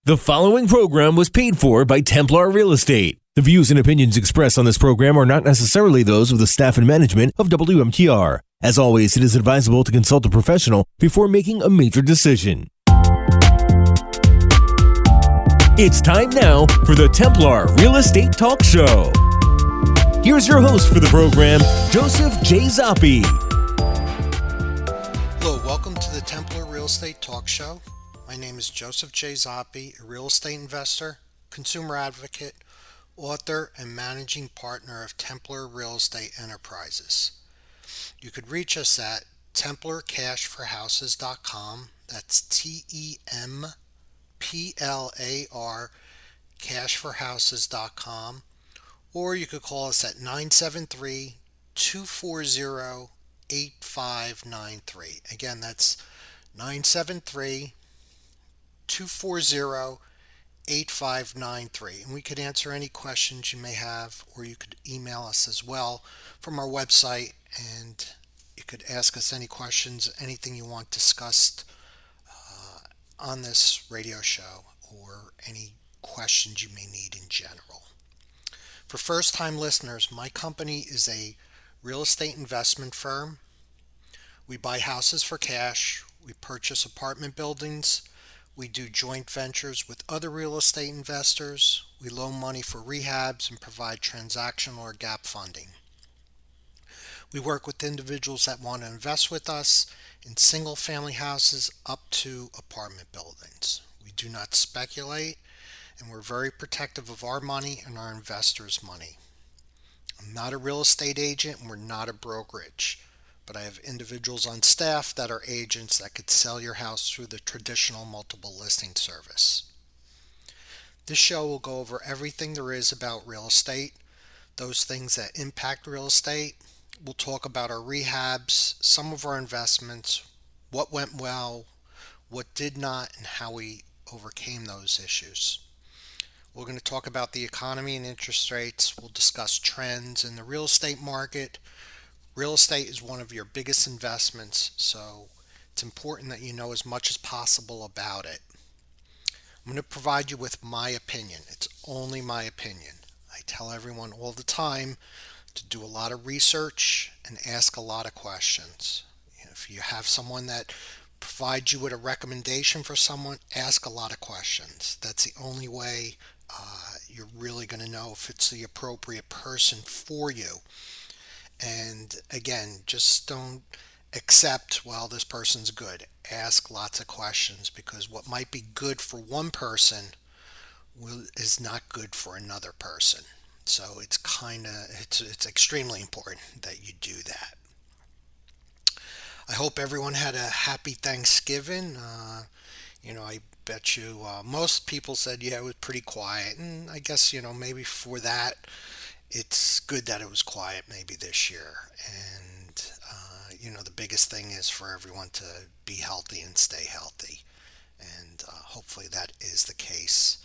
The following program was paid for by Templar Real Estate. The views and opinions expressed on this program are not necessarily those of the staff and management of WMTR. As always, it is advisable to consult a professional before making a major decision. It's time now for the Templar Real Estate Talk Show. Here's your host for the program, Joseph J. Zoppi. Hello, welcome to the Templar Real Estate Talk Show. My name is Joseph J. Zoppi, a real estate investor, consumer advocate, author, and managing partner of Templar Real Estate Enterprises. You could reach us at templarcashforhouses.com. That's TEMPLAR cashforhouses.com. Or you could call us at 973-240-8593. Again, that's 973-240-8593. And we could answer any questions you may have, or you could email us as well from our website, and you could ask us any questions, anything you want discussed on this radio show, or any questions you may need in general. For first-time listeners, my company is a real estate investment firm. We buy houses for cash. We purchase apartment buildings. We do joint ventures with other real estate investors. We loan money for rehabs and provide transactional or gap funding. We work with individuals that want to invest with us in single-family houses up to apartment buildings. We do not speculate, and we're very protective of our money and our investors' money. I'm not a real estate agent, and we're not a brokerage, but I have individuals on staff that are agents that could sell your house through the traditional multiple listing service. This show will go over everything there is about real estate, those things that impact real estate. We'll talk about our rehabs, some of our investments, what went well, what did not, and how we overcame those issues. We're going to talk about the economy and interest rates. We'll discuss trends in the real estate market. Real estate is one of your biggest investments, so it's important that you know as much as possible about it. I'm going to provide you with my opinion. It's only my opinion. I tell everyone all the time to do a lot of research and ask a lot of questions. If you have someone that provides you with a recommendation for someone, ask a lot of questions. That's the only way you're really going to know if it's the appropriate person for you. And again, just don't accept, well, this person's good. Ask lots of questions, because what might be good for one person is not good for another person. So it's extremely important that you do that. I hope everyone had a happy Thanksgiving. I bet you most people said, yeah, it was pretty quiet. And I guess, maybe for that, it's good that it was quiet maybe this year. And, the biggest thing is for everyone to be healthy and stay healthy. And hopefully that is the case.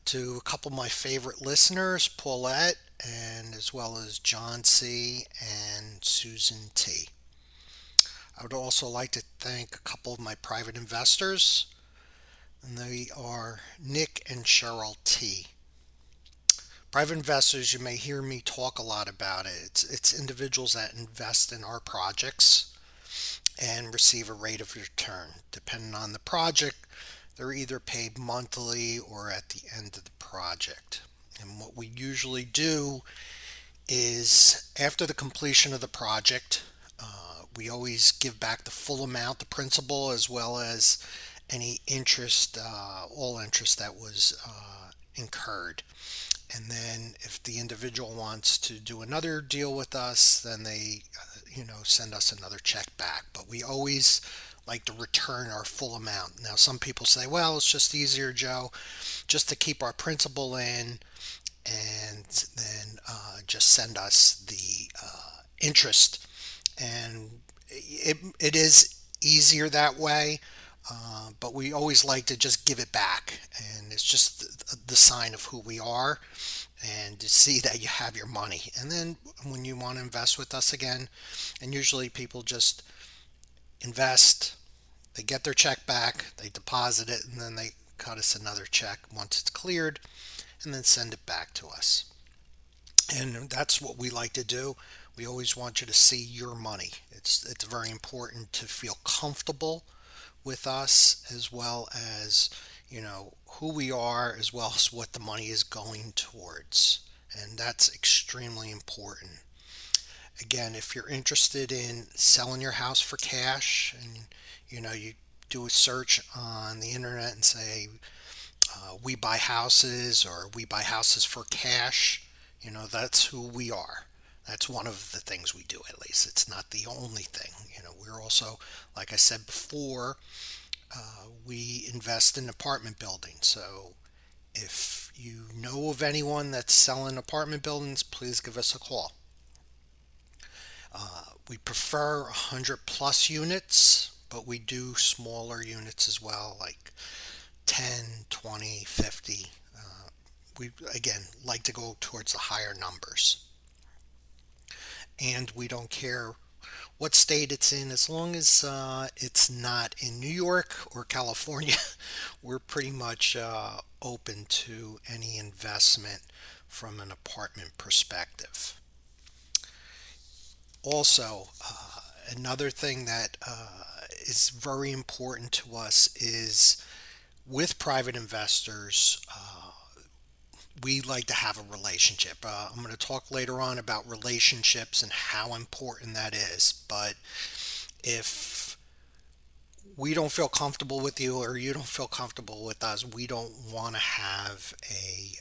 To a couple of my favorite listeners, Paulette, and as well as John C. and Susan T. I would also like to thank a couple of my private investors, and they are Nick and Cheryl T. Private investors, you may hear me talk a lot about it. It's individuals that invest in our projects and receive a rate of return. Depending on the project, they're either paid monthly or at the end of the project. And what we usually do is, after the completion of the project, we always give back the full amount, the principal, as well as any interest, all interest that was incurred. And then if the individual wants to do another deal with us, then they, send us another check back. But we always like to return our full amount. Now, some people say, well, it's just easier, Joe, just to keep our principal in and then just send us the interest. And it is easier that way, but we always like to just give it back. And it's just the sign of who we are, and to see that you have your money. And then when you want to invest with us again, and usually people just invest, They get their check back, they deposit it, and then they cut us another check once it's cleared and then send it back to us. And that's what we like to do. We always want you to see your money. It's very important to feel comfortable with us, as well as who we are, as well as what the money is going towards. And that's extremely important. Again, if you're interested in selling your house for cash, and you do a search on the internet and say we buy houses, or we buy houses for cash, that's who we are. That's one of the things we do, at least. It's not the only thing. We're also, like I said before, we invest in apartment buildings. So if you know of anyone that's selling apartment buildings, please give us a call. We prefer 100 plus units, but we do smaller units as well, like 10, 20, 50. We, again, like to go towards the higher numbers. And we don't care what state it's in, as long as it's not in New York or California. We're pretty much open to any investment from an apartment perspective. Also, another thing that is very important to us is, with private investors, we like to have a relationship. I'm going to talk later on about relationships and how important that is. But if we don't feel comfortable with you, or you don't feel comfortable with us, we don't want to have a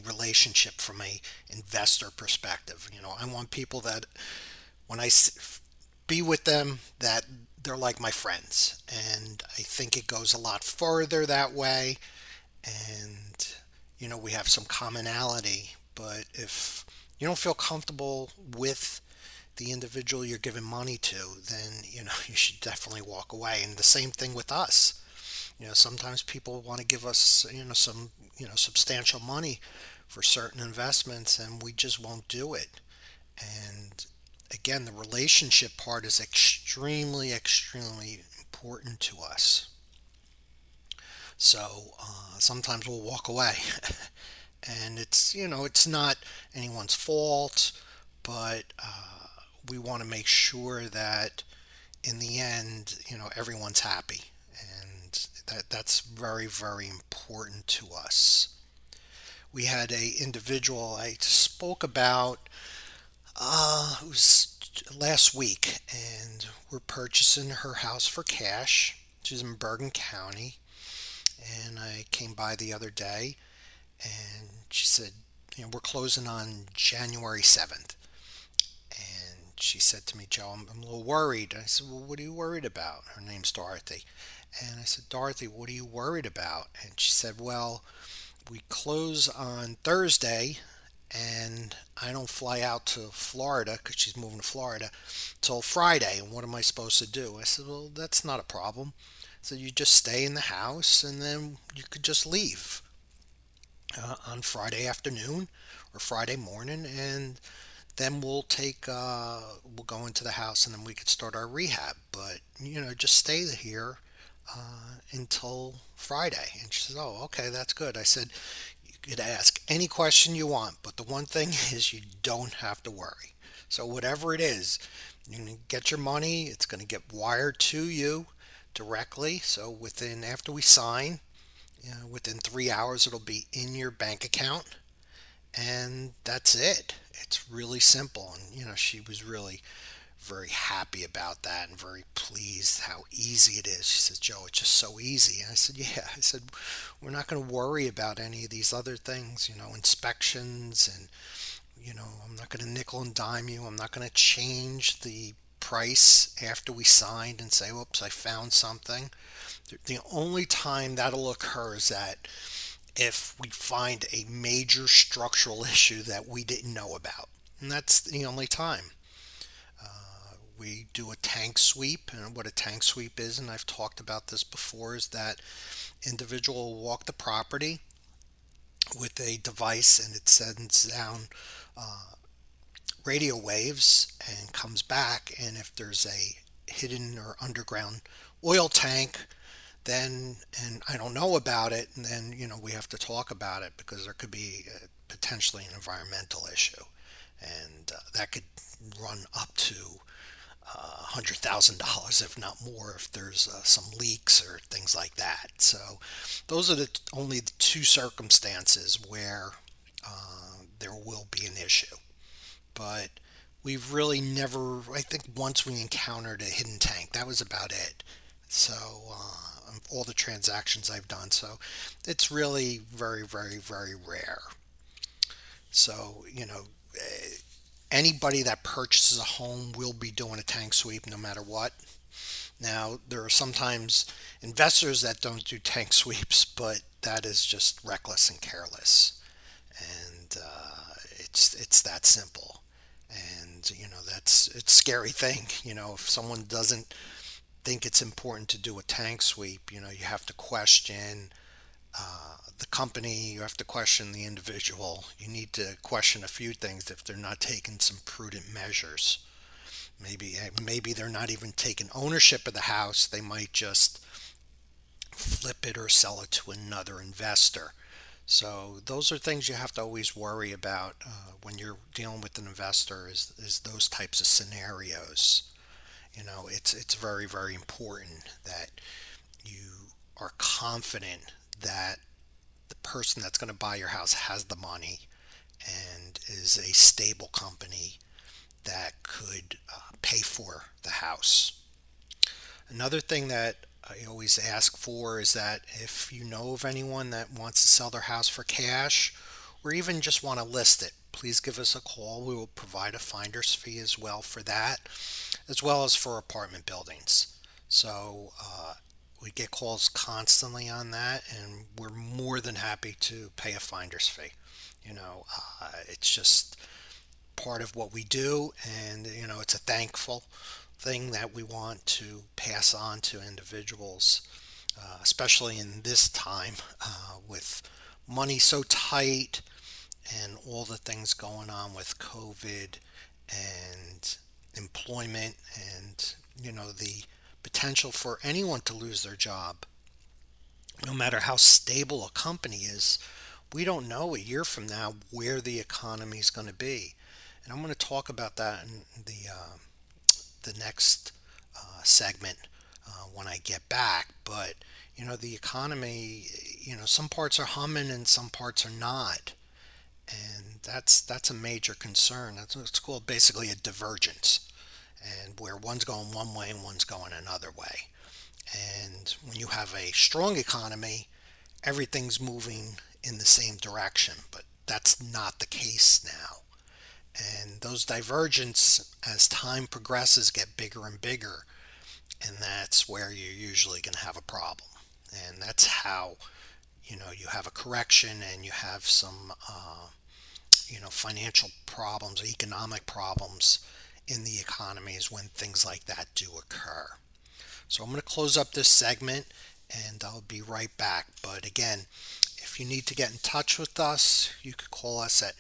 relationship from a investor perspective. I want people that when be with them, that they're like my friends, and I think it goes a lot further that way. And we have some commonality. But if you don't feel comfortable with the individual you're giving money to, then you should definitely walk away. And the same thing with us. Sometimes people want to give us some substantial money for certain investments, and we just won't do it. And again, the relationship part is extremely, extremely important to us. So sometimes we'll walk away, and it's not anyone's fault, but we want to make sure that in the end, everyone's happy, and that's very, very important to us. We had a individual I spoke about, it was last week, and we're purchasing her house for cash. She's in Bergen County, and I came by the other day, and she said, we're closing on January 7th. And she said to me, Joe, I'm a little worried. I said, well, what are you worried about? Her name's Dorothy. And I said, Dorothy, what are you worried about? And she said, well, we close on Thursday, and I don't fly out to Florida, because she's moving to Florida, till Friday. And what am I supposed to do? I said, well, that's not a problem. So you just stay in the house, and then you could just leave on Friday afternoon or Friday morning, and then we'll go into the house, and then we could start our rehab. But just stay here until Friday. And she says, oh, okay, that's good. I said, you could ask any question you want, but the one thing is, you don't have to worry. So whatever it is, you can get your money. It's going to get wired to you directly. So after we sign, within 3 hours, it'll be in your bank account, and that's it. It's really simple. And she was really very happy about that, and very pleased how easy it is. She says, Joe, it's just so easy. And I said, yeah. I said, we're not going to worry about any of these other things, inspections, and I'm not going to nickel and dime you. I'm not going to change the price after we signed and say, whoops, I found something. The only time that'll occur is that if we find a major structural issue that we didn't know about. And that's the only time. We do a tank sweep, and what a tank sweep is, and I've talked about this before, is that individual will walk the property with a device, and it sends down radio waves and comes back, and if there's a hidden or underground oil tank, then, and I don't know about it, and then, we have to talk about it because there could be potentially an environmental issue. And that could run up to $100,000, if not more, if there's some leaks or things like that. So those are only the two circumstances where there will be an issue. But we've really never, I think once we encountered a hidden tank, that was about it. So all the transactions I've done. So it's really very, very, very rare. So, anybody that purchases a home will be doing a tank sweep no matter what. Now, there are sometimes investors that don't do tank sweeps, but that is just reckless and careless. And it's that simple. And, it's a scary thing. If someone doesn't think it's important to do a tank sweep, you have to question the company, you have to question the individual. You need to question a few things if they're not taking some prudent measures. Maybe they're not even taking ownership of the house. They might just flip it or sell it to another investor. So those are things you have to always worry about when you're dealing with an investor is those types of scenarios. It's very, very important that you are confident that the person that's going to buy your house has the money and is a stable company that could pay for the house. Another thing that I always ask for is that if you know of anyone that wants to sell their house for cash or even just want to list it, please give us a call. We will provide a finder's fee as well for that, as well as for apartment buildings. So we get calls constantly on that, and we're more than happy to pay a finder's fee. It's just part of what we do, and it's a thankful thing that we want to pass on to individuals, especially in this time with money so tight and all the things going on with COVID and employment and the potential for anyone to lose their job. No matter how stable a company is, we don't know a year from now where the economy is going to be. And I'm going to talk about that in the next segment when I get back. But the economy, some parts are humming and some parts are not, and that's a major concern. That's what's called basically a divergence, and where one's going one way and one's going another way. And when you have a strong economy, everything's moving in the same direction, but that's not the case now. And those divergences, as time progresses, get bigger and bigger, and that's where you're usually going to have a problem. And that's how you have a correction and you have some financial problems, economic problems in the economies when things like that do occur. So I'm going to close up this segment and I'll be right back. But again, if you need to get in touch with us, you could call us at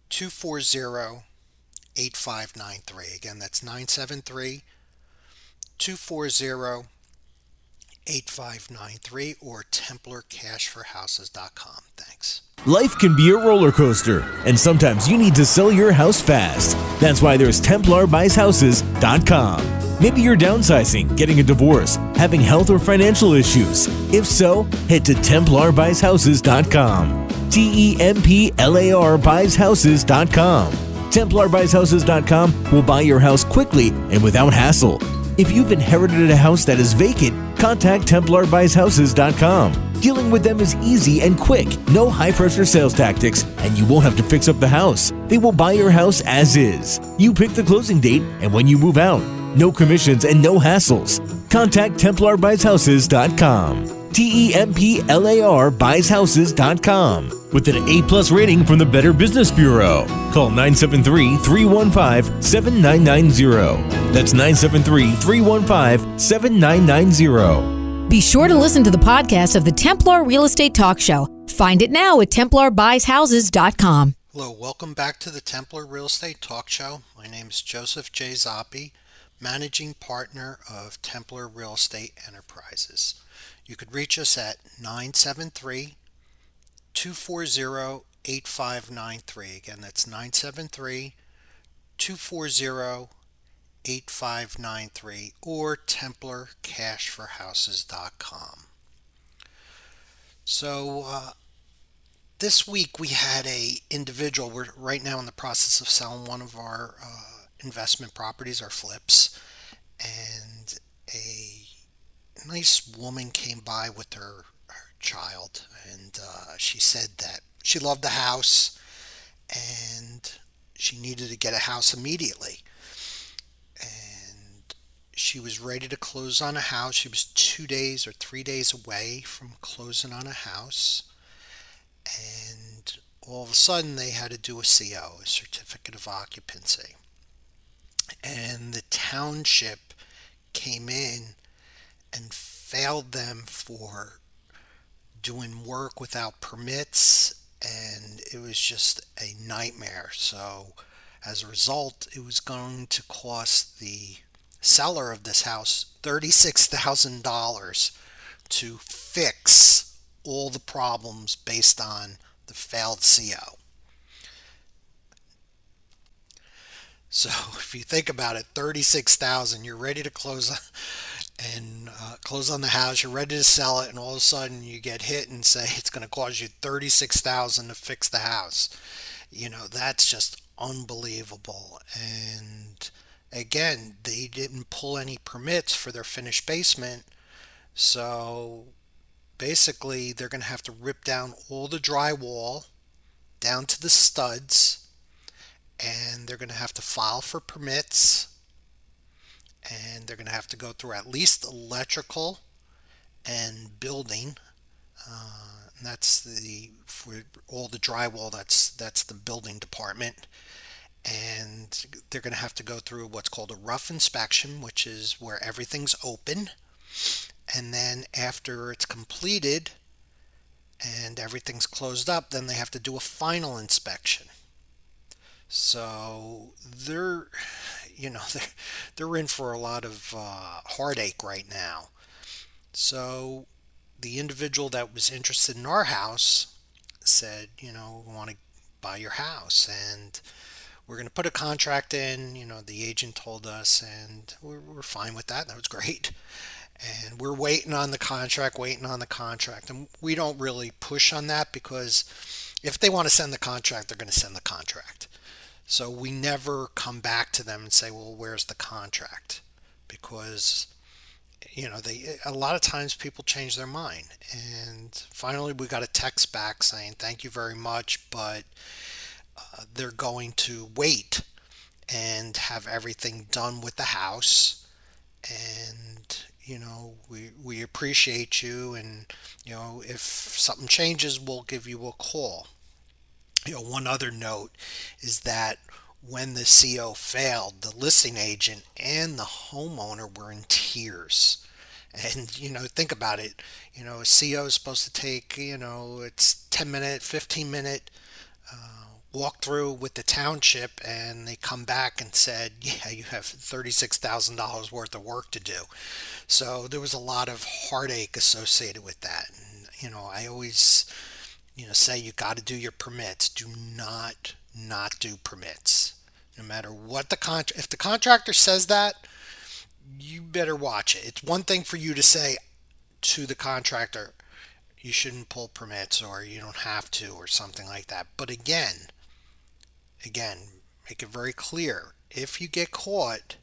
973-240-8593. Again, that's 973-240-8593 or TemplarCashForHouses.com. Thanks. Life can be a roller coaster, and sometimes you need to sell your house fast. That's why there's TemplarBuysHouses.com. Maybe you're downsizing, getting a divorce, having health or financial issues. If so, head to TemplarBuysHouses.com. TemplarBuysHouses.com. TemplarBuysHouses.com will buy your house quickly and without hassle. If you've inherited a house that is vacant, contact TemplarBuysHouses.com. Dealing with them is easy and quick. No high-pressure sales tactics, and you won't have to fix up the house. They will buy your house as is. You pick the closing date and when you move out. No commissions and no hassles. Contact TemplarBuysHouses.com. TemplarBuysHouses.com. With an A+ rating from the Better Business Bureau. Call 973-315-7990. That's 973-315-7990. Be sure to listen to the podcast of the Templar Real Estate Talk Show. Find it now at TemplarBuysHouses.com. Hello, welcome back to the Templar Real Estate Talk Show. My name is Joseph J. Zoppi. managing partner of Templar Real Estate Enterprises. You could reach us at 973-240-8593. Again, that's 973-240-8593 or TemplarCashForHouses.com. So this week we had a individual. We're right now in the process of selling one of our investment properties, our flips, and a nice woman came by with her child, and she said that she loved the house and she needed to get a house immediately. And she was ready to close on a house. She was 2 days or 3 days away from closing on a house. And all of a sudden they had to do a CO, a certificate of occupancy. And the township came in and failed them for doing work without permits, and it was just a nightmare. So as a result, it was going to cost the seller of this house $36,000 to fix all the problems based on the failed CO. So if you think about it, 36,000, you're ready to close on the house, you're ready to sell it, and all of a sudden you get hit and say it's going to cost you 36,000 to fix the house. That's just unbelievable. And again, they didn't pull any permits for their finished basement, so basically they're going to have to rip down all the drywall down to the studs, and they're going to have to file for permits, and they're going to have to go through at least electrical and building. And that's for all the drywall, that's the building department. And they're going to have to go through what's called a rough inspection, which is where everything's open. And then after it's completed and everything's closed up, then they have to do a final inspection. So they're in for a lot of heartache right now. So the individual that was interested in our house said, we want to buy your house, and we're going to put a contract in. The agent told us, and we're fine with that. That was great. And we're waiting on the contract. And we don't really push on that, because if they want to send the contract, they're going to send the contract. So we never come back to them and say, well, where's the contract? Because, a lot of times people change their mind. And finally we got a text back saying, thank you very much, but they're going to wait and have everything done with the house. And, we appreciate you. And, if something changes, we'll give you a call. One other note is that when the CO failed, the listing agent and the homeowner were in tears. And, think about it. A CO is supposed to take, it's 10-minute, 15-minute walk through with the township, and they come back and said, yeah, you have $36,000 worth of work to do. So there was a lot of heartache associated with that. And, I always say you got to do your permits. Do not do permits. No matter what if the contractor says that, you better watch it. It's one thing for you to say to the contractor, you shouldn't pull permits, or you don't have to, or something like that. But again, make it very clear. If you get caught,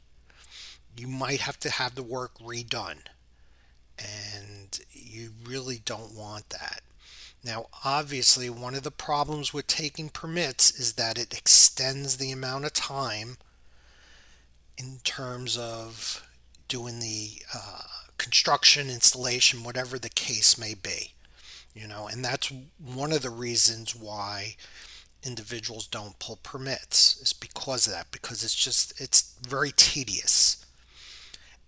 you might have to have the work redone. And you really don't want that. Now, obviously, one of the problems with taking permits is that it extends the amount of time in terms of doing the construction, installation, whatever the case may be. And that's one of the reasons why individuals don't pull permits, is because of that, because it's very tedious.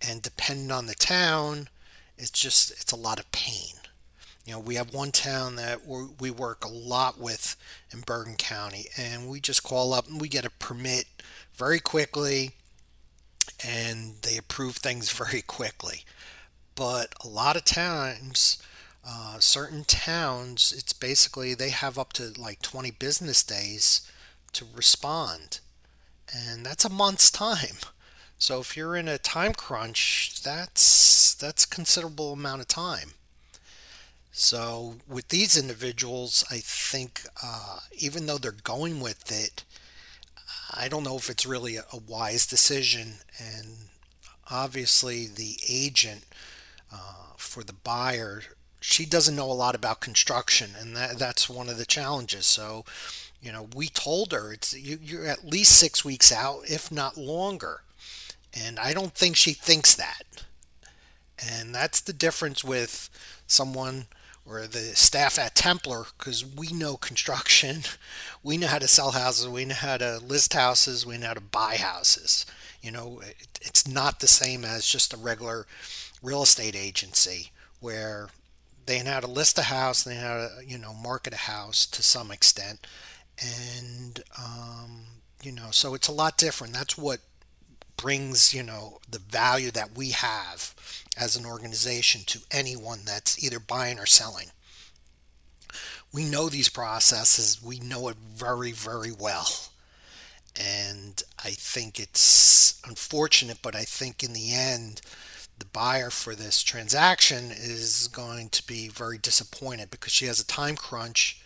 And depending on the town, it's a lot of pain. We have one town that we work a lot with in Bergen County, and we just call up and we get a permit very quickly. and they approve things very quickly. But a lot of times, certain towns, it's basically they have up to like 20 business days to respond, and that's a month's time. So if you're in a time crunch, that's considerable amount of time. So with these individuals, I think even though they're going with it, I don't know if it's really a wise decision. And obviously, the agent for the buyer, she doesn't know a lot about construction, and that's one of the challenges. So, we told her you're at least 6 weeks out, if not longer. And I don't think she thinks that. And that's the difference with someone or the staff at Templar, because we know construction, we know how to sell houses, we know how to list houses, we know how to buy houses. It's not the same as just a regular real estate agency where they know how to list a house, they know how to, market a house to some extent. And, so it's a lot different. That's what brings, the value that we have as an organization to anyone that's either buying or selling. We know these processes, we know it very, very well. And I think it's unfortunate, but I think in the end, the buyer for this transaction is going to be very disappointed because she has a time crunch.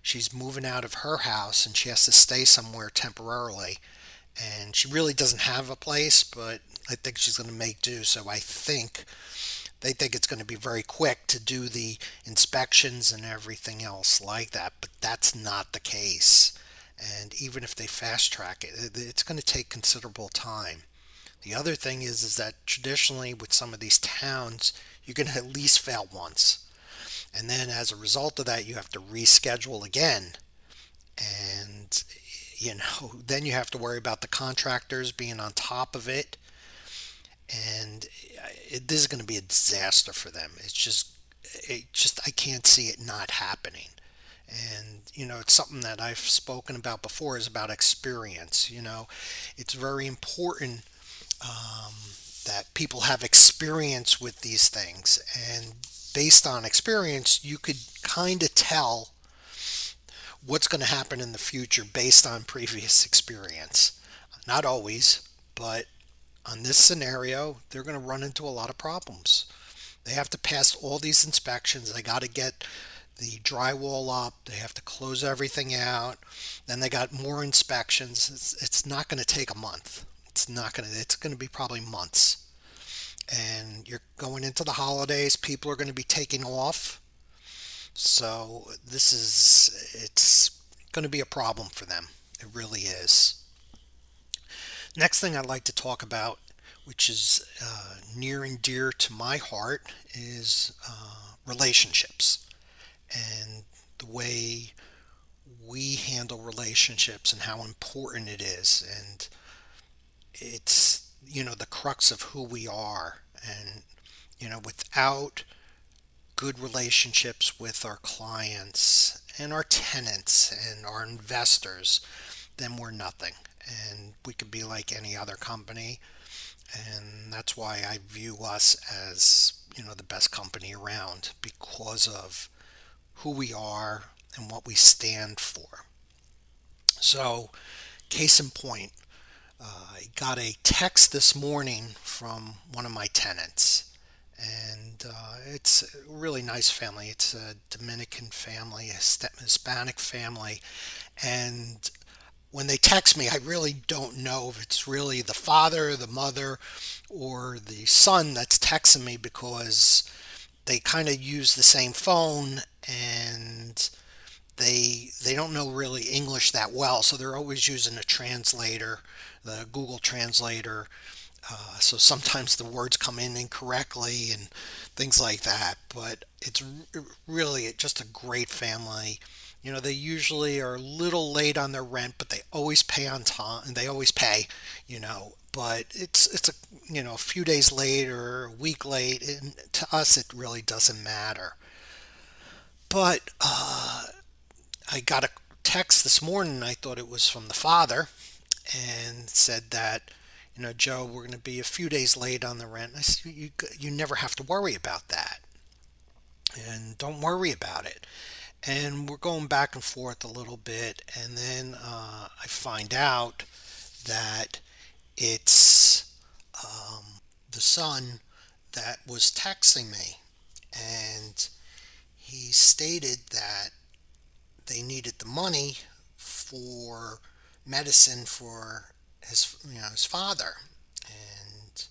She's moving out of her house and she has to stay somewhere temporarily. And she really doesn't have a place, but I think she's going to make do. So I think they think it's going to be very quick to do the inspections and everything else like that, but that's not the case. And even if they fast track it, it's going to take considerable time. The other thing is that traditionally with some of these towns, you're going to at least fail once. And then as a result of that, you have to reschedule again. And then you have to worry about the contractors being on top of it. And this is going to be a disaster for them. I can't see it not happening. And, it's something that I've spoken about before is about experience. It's very important that people have experience with these things. And based on experience, you could kind of tell what's going to happen in the future based on previous experience. Not always, but on this scenario, they're going to run into a lot of problems. They have to pass all these inspections. They got to get the drywall up. They have to close everything out. Then they got more inspections. It's not going to take a month. It's going to be probably months. And you're going into the holidays. People are going to be taking off. So it's going to be a problem for them. It really is. Next thing I'd like to talk about, which is near and dear to my heart, is relationships and the way we handle relationships and how important it is. And it's, the crux of who we are. And, without good relationships with our clients and our tenants and our investors, then we're nothing. And we could be like any other company. And that's why I view us as, the best company around because of who we are and what we stand for. So, case in point, I got a text this morning from one of my tenants. And it's a really nice family. It's a Dominican family, a Hispanic family. And when they text me, I really don't know if it's really the father, the mother, or the son that's texting me because they kind of use the same phone and they don't know really English that well, so they're always using a translator, the Google Translator. So sometimes the words come in incorrectly and things like that. But it's really just a great family. They usually are a little late on their rent, but they always pay on time, and they always pay. But it's a few days late or a week late, and to us it really doesn't matter. But I got a text this morning. I thought it was from the father, and said that Joe, we're going to be a few days late on the rent. I said, you never have to worry about that. And don't worry about it. And we're going back and forth a little bit. And then I find out that it's the son that was texting me. And he stated that they needed the money for medicine for his father. And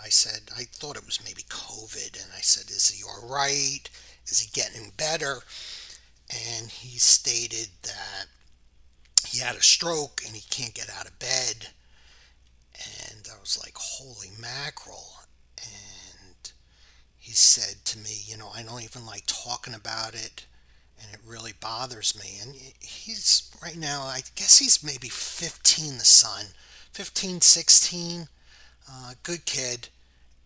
I said, I thought it was maybe COVID, and I said, is he all right? Is he getting better? And he stated that he had a stroke and he can't get out of bed. And I was like, holy mackerel. And he said to me, I don't even like talking about it, and it really bothers me. And he's right now, I guess he's maybe 15, the son, 15, 16, good kid.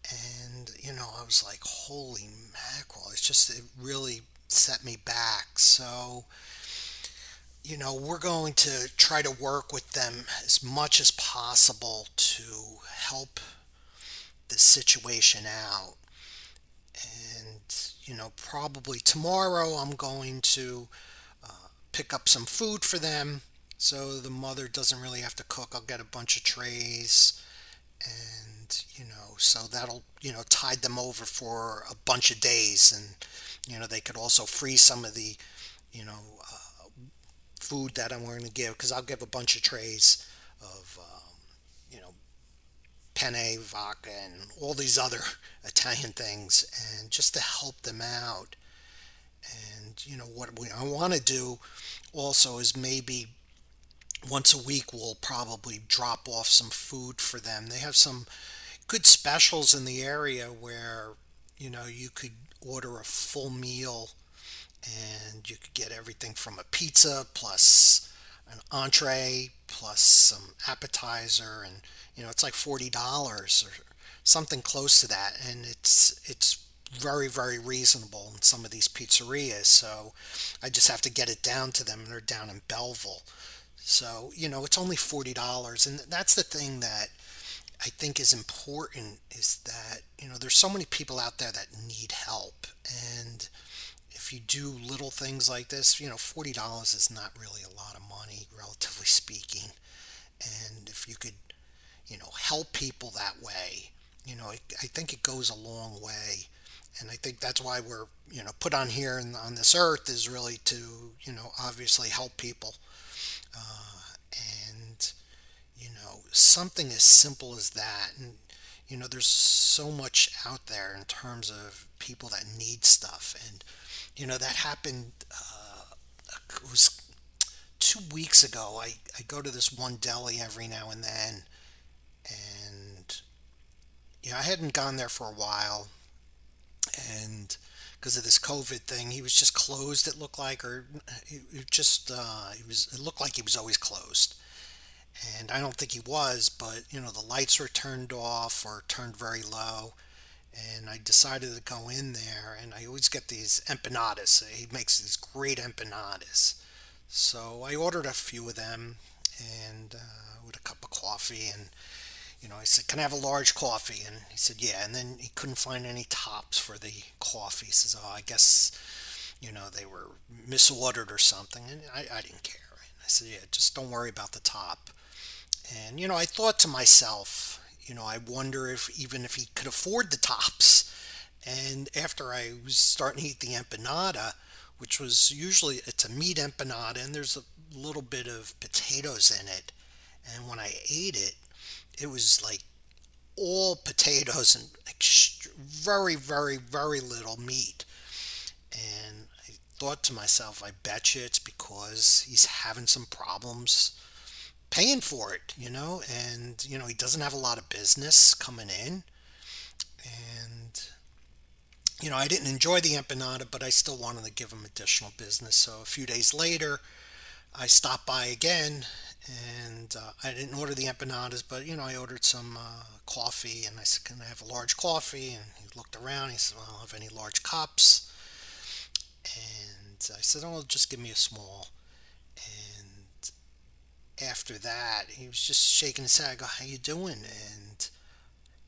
And I was like, holy mackerel, it really set me back. So we're going to try to work with them as much as possible to help the situation out. And probably tomorrow I'm going to pick up some food for them so the mother doesn't really have to cook. I'll get a bunch of trays, and so that'll tide them over for a bunch of days. And they could also freeze some of the you know food that I'm going to give, because I'll give a bunch of trays of penne, vodka, and all these other Italian things, and just to help them out. And I want to do also is maybe once a week we'll probably drop off some food for them. They have some good specials in the area where you could order a full meal, and you could get everything from a pizza plus an entree plus some appetizer, and it's like $40 or something close to that. And it's very, very reasonable in some of these pizzerias. So I just have to get it down to them, and they're down in Belleville. So it's only $40. And that's the thing that I think is important, is that there's so many people out there that need help. And if you do little things like this, $40 is not really a lot of money, relatively speaking. And if you could help people that way, I think it goes a long way. And I think that's why we're put on here and on this earth, is really to obviously help people. And something as simple as that. And there's so much out there in terms of people that need stuff. And that happened, it was 2 weeks ago. I go to this one deli every now and then, and I hadn't gone there for a while, and because of this COVID thing, he was just closed, it looked like. Or it looked like he was always closed. And I don't think he was, but the lights were turned off or turned very low. And I decided to go in there, and I always get these empanadas. He makes these great empanadas. So I ordered a few of them, and with a cup of coffee. And I said, can I have a large coffee? And he said, yeah. And then he couldn't find any tops for the coffee. He says, oh, I guess they were misordered or something. And I didn't care. And I said, yeah, just don't worry about the top. And I thought to myself, I wonder if he could afford the tops. And after I was starting to eat the empanada, which was usually, it's a meat empanada, and there's a little bit of potatoes in it. And when I ate it, it was like all potatoes and very, very, very little meat. And I thought to myself, I bet you it's because he's having some problems paying for it, and he doesn't have a lot of business coming in. And I didn't enjoy the empanada, but I still wanted to give him additional business. So a few days later, I stopped by again, and I didn't order the empanadas, but I ordered some coffee. And I said, can I have a large coffee? And he looked around, he said, well, I don't have any large cups. And I said, oh, just give me a small. And after that, he was just shaking his head. I go, how you doing? And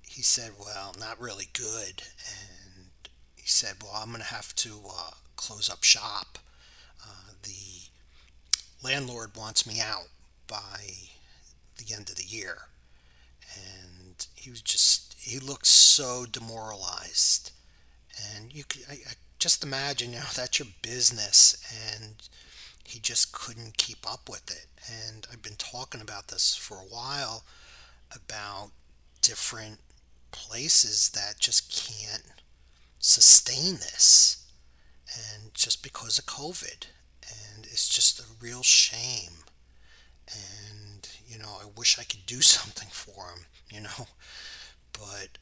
he said, well, not really good. And he said, well, I'm going to have to close up shop. The landlord wants me out by the end of the year. And he looked so demoralized. And I just imagine, that's your business, and he just couldn't keep up with it. And I've been talking about this for a while, about different places that just can't sustain this, and just because of COVID. And it's just a real shame. And I wish I could do something for him, but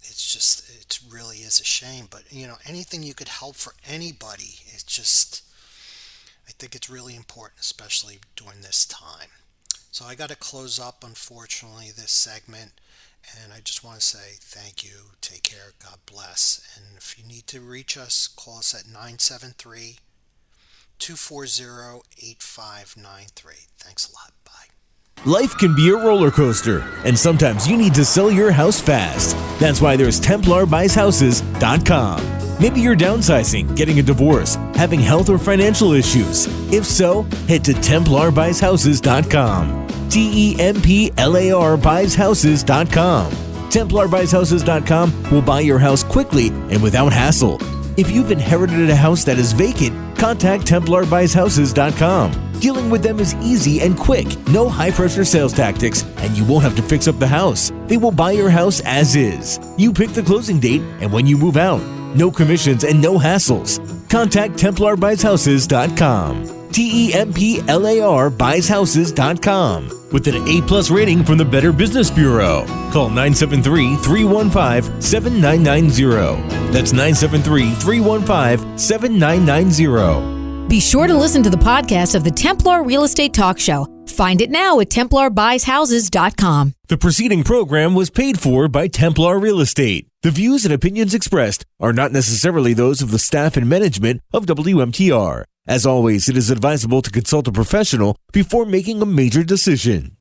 it really is a shame. But anything you could help for anybody, I think it's really important, especially during this time. So I got to close up, unfortunately, this segment, and I just want to say thank you, take care, God bless. And if you need to reach us, call us at 973-240-8593. Thanks a lot. Bye. Life can be a roller coaster, and sometimes you need to sell your house fast. That's why there's TemplarBuysHouses.com. Maybe you're downsizing, getting a divorce, having health or financial issues. If so, head to TemplarBuysHouses.com. TemplarBuysHouses.com. TemplarBuysHouses.com will buy your house quickly and without hassle. If you've inherited a house that is vacant, contact TemplarBuysHouses.com. Dealing with them is easy and quick. No high-pressure sales tactics, and you won't have to fix up the house. They will buy your house as is. You pick the closing date and when you move out. No commissions and no hassles. Contact TemplarBuysHouses.com. TemplarBuysHouses.com. With an A+ rating from the Better Business Bureau. Call 973-315-7990. That's 973-315-7990. Be sure to listen to the podcast of the Templar Real Estate Talk Show. Find it now at TemplarBuysHouses.com. The preceding program was paid for by Templar Real Estate. The views and opinions expressed are not necessarily those of the staff and management of WMTR. As always, it is advisable to consult a professional before making a major decision.